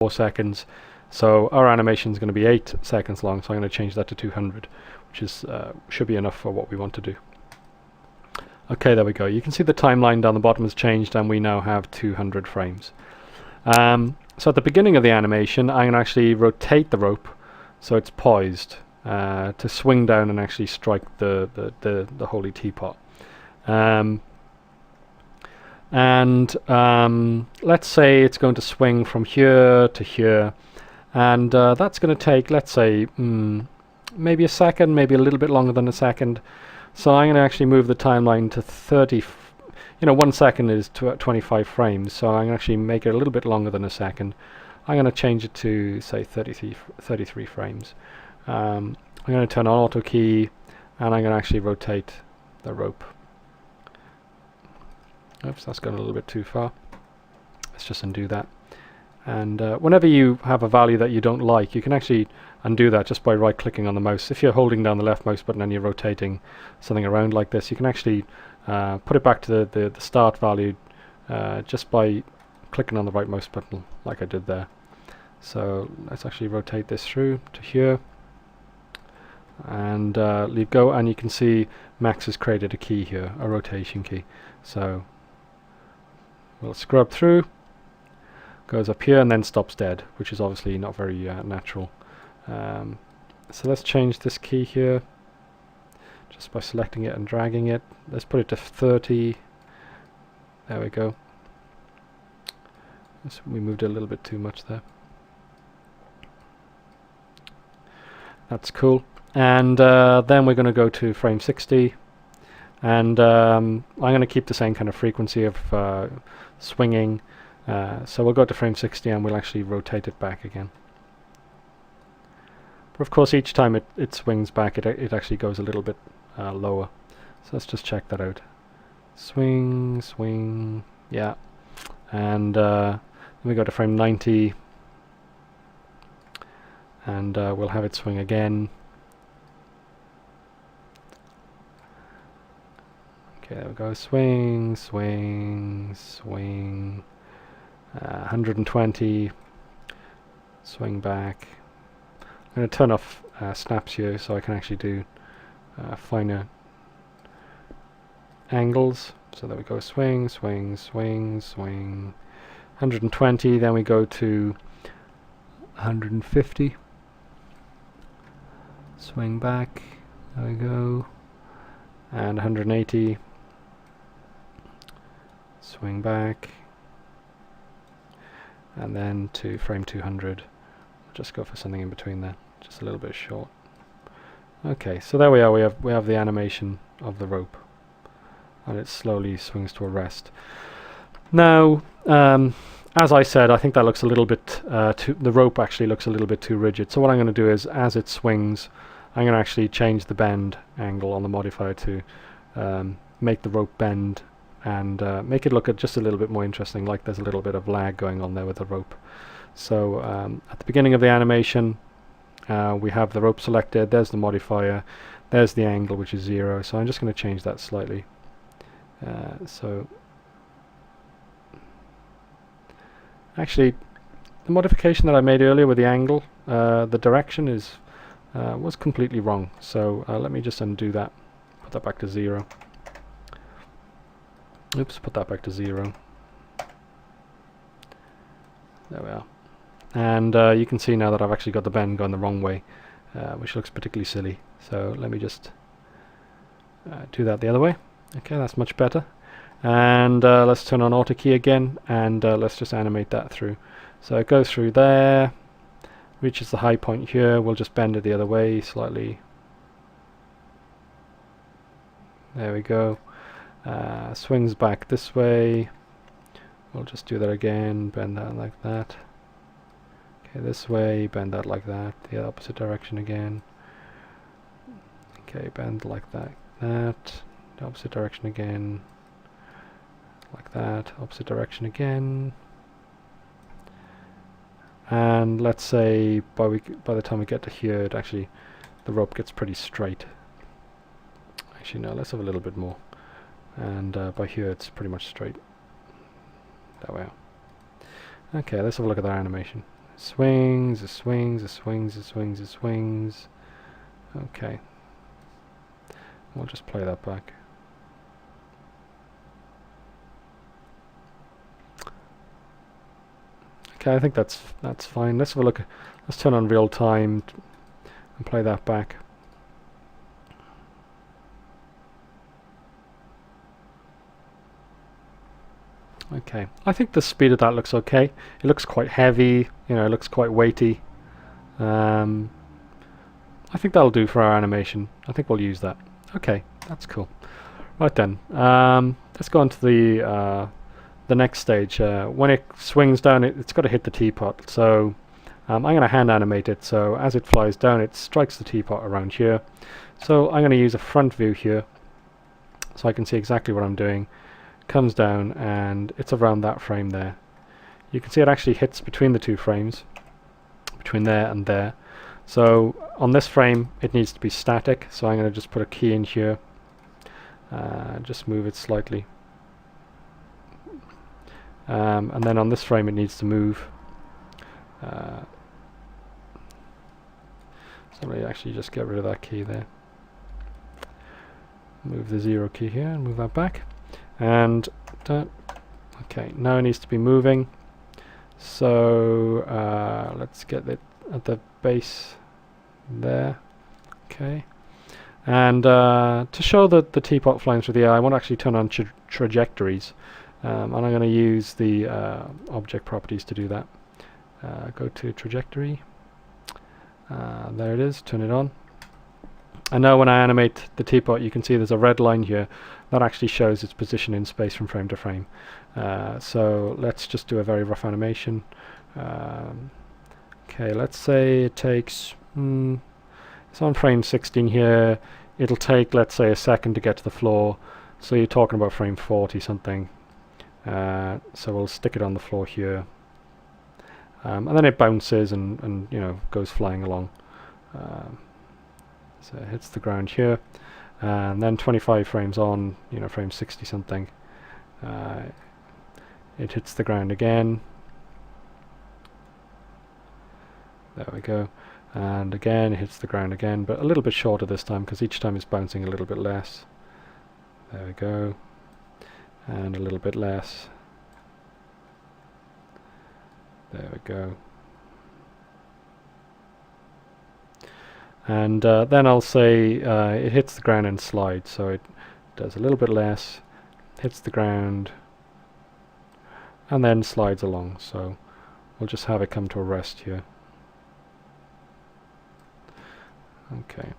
4 seconds. So our animation is going to be 8 seconds long, so I'm going to change that to 200, which is should be enough for what we want to do. Okay, there we go. You can see the timeline down the bottom has changed, and we now have 200 frames. So at the beginning of the animation, I'm going to actually rotate the rope so it's poised to swing down and actually strike the holy teapot. Let's say it's going to swing from here to here, and that's going to take, let's say, maybe a second, maybe a little bit longer than a second. So I'm going to actually move the timeline to 30. 1 second is 25 frames, so I'm going to actually make it a little bit longer than a second. I'm going to change it to, say, 33 frames. I'm going to turn on auto key, and I'm going to actually rotate the rope. Oops, that's gone a little bit too far. Let's just undo that. And whenever you have a value that you don't like, you can actually undo that just by right-clicking on the mouse. If you're holding down the left mouse button and you're rotating something around like this, you can actually put it back to the start value just by clicking on the right mouse button, like I did there. So let's actually rotate this through to here, and leave go, and you can see Max has created a key here, a rotation key. So we'll scrub through, goes up here and then stops dead, which is obviously not very natural. So let's change this key here just by selecting it and dragging it. Let's put it to 30. There we go. We moved it a little bit too much there. That's cool. And then we're going to go to frame 60, and I'm going to keep the same kind of frequency of swinging. So we'll go to frame 60 and we'll actually rotate it back again. But of course, each time it swings back, it actually goes a little bit lower. So let's just check that out. Swing, swing, yeah. And then we go to frame 90, and we'll have it swing again. Okay, there we go. Swing, swing, swing. 120. Swing back. I'm going to turn off snaps here so I can actually do finer angles. So there we go. Swing, swing, swing, swing. 120. Then we go to 150. Swing back. There we go. And 180. Swing back. And then to frame 200. I'll just go for something in between there, just a little bit short. Okay, so there we are. We have the animation of the rope, and it slowly swings to a rest. Now, as I said, I think that looks a little bit the rope actually looks a little bit too rigid. So what I'm going to do is, as it swings, I'm going to actually change the bend angle on the modifier to make the rope bend and make it look just a little bit more interesting, like there's a little bit of lag going on there with the rope. So at the beginning of the animation, we have the rope selected, there's the modifier, there's the angle, which is 0, so I'm just going to change that slightly. So actually, the modification that I made earlier with the angle, the direction was completely wrong, so let me just undo that, put that back to 0. Oops, put that back to 0. There we are. And you can see now that I've actually got the bend going the wrong way, which looks particularly silly. So let me just do that the other way. Okay, that's much better. And let's turn on auto key again, and let's just animate that through. So it goes through there, reaches the high point here. We'll just bend it the other way slightly. There we go. Swings back this way. We'll just do that again, bend that like that. Okay, this way, bend that like that, the opposite direction again. Okay, bend like that, the opposite direction again, like that, opposite direction again. And let's say by the time we get to here, the rope gets pretty straight. Actually, no, let's have a little bit more. And by here, it's pretty much straight. That way. Okay, let's have a look at that animation. Swings, it swings, it swings, it swings, it swings. Okay. We'll just play that back. Okay, I think that's fine. Let's have a look. Let's turn on real time and play that back. Okay, I think the speed of that looks okay. It looks quite heavy, you know, it looks quite weighty. I think that'll do for our animation. I think we'll use that. Okay, that's cool. Right then, let's go on to the next stage. When it swings down, it's got to hit the teapot. So I'm going to hand animate it. So as it flies down, it strikes the teapot around here. So I'm going to use a front view here, so I can see exactly what I'm doing. Comes down and it's around that frame there. You can see it actually hits between the two frames, between there and there. So on this frame it needs to be static, so I'm going to just put a key in here, just move it slightly, and then on this frame it needs to move. So let me actually just get rid of that key there, move the 0 key here and move that back. And okay, now it needs to be moving. So let's get it at the base there. Okay, and to show the teapot flying through the air, I want to actually turn on trajectories, and I'm going to use the object properties to do that. Go to trajectory. There it is. Turn it on. And now when I animate the teapot, you can see there's a red line here that actually shows its position in space from frame to frame. So let's just do a very rough animation. Okay, let's say it takes, it's on frame 16 here. It'll take, let's say, a second to get to the floor. So you're talking about frame 40 something. So we'll stick it on the floor here. And then it bounces and you know, goes flying along. So it hits the ground here, and then 25 frames on, you know, frame 60 something, it hits the ground again. There we go. And again it hits the ground again, but a little bit shorter this time because each time it's bouncing a little bit less. There we go. And a little bit less. There we go. And then I'll say it hits the ground and slides, so it does a little bit less, hits the ground, and then slides along. So we'll just have it come to a rest here. Okay.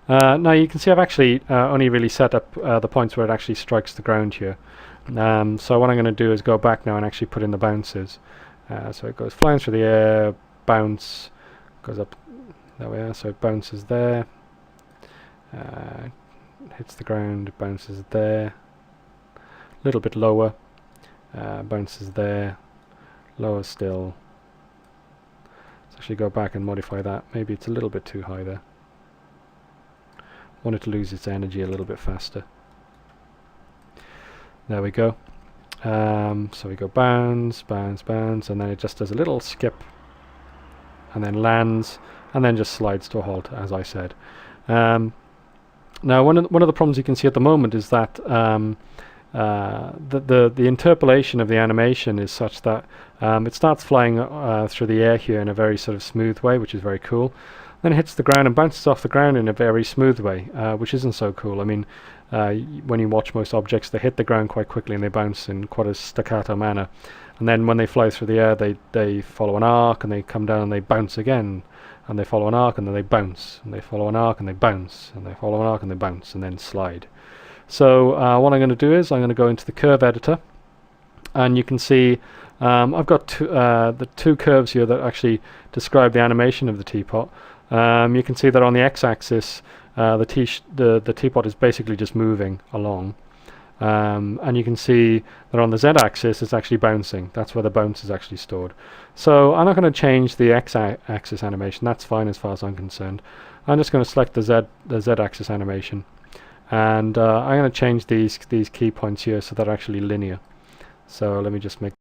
Now you can see I've actually only really set up the points where it actually strikes the ground here. So what I'm going to do is go back now and actually put in the bounces. So it goes flying through the air, bounce, goes up, there we are, so it bounces there, hits the ground, bounces there, a little bit lower, bounces there, lower still. Let's actually go back and modify that. Maybe it's a little bit too high there. Want it to lose its energy a little bit faster. There we go. So we go bounce, bounce, bounce, and then it just does a little skip, and then lands, and then just slides to a halt, as I said. Now, one of the problems you can see at the moment is that the interpolation of the animation is such that it starts flying through the air here in a very sort of smooth way, which is very cool. Then it hits the ground and bounces off the ground in a very smooth way, which isn't so cool. I mean, when you watch most objects, they hit the ground quite quickly and they bounce in quite a staccato manner. And then when they fly through the air, they follow an arc and they come down and they bounce again. And they follow an arc and then they bounce. And they follow an arc and they bounce. And they follow an arc and they bounce and then slide. So what I'm going to do is I'm going to go into the curve editor. And you can see I've got the two curves here that actually describe the animation of the teapot. You can see that on the x-axis the teapot is basically just moving along, and you can see that on the z-axis it's actually bouncing. That's where the bounce is actually stored. So I'm not going to change the x-axis animation. That's fine as far as I'm concerned. I'm just going to select the z-axis animation, and I'm going to change these key points here so they're actually linear. So let me just make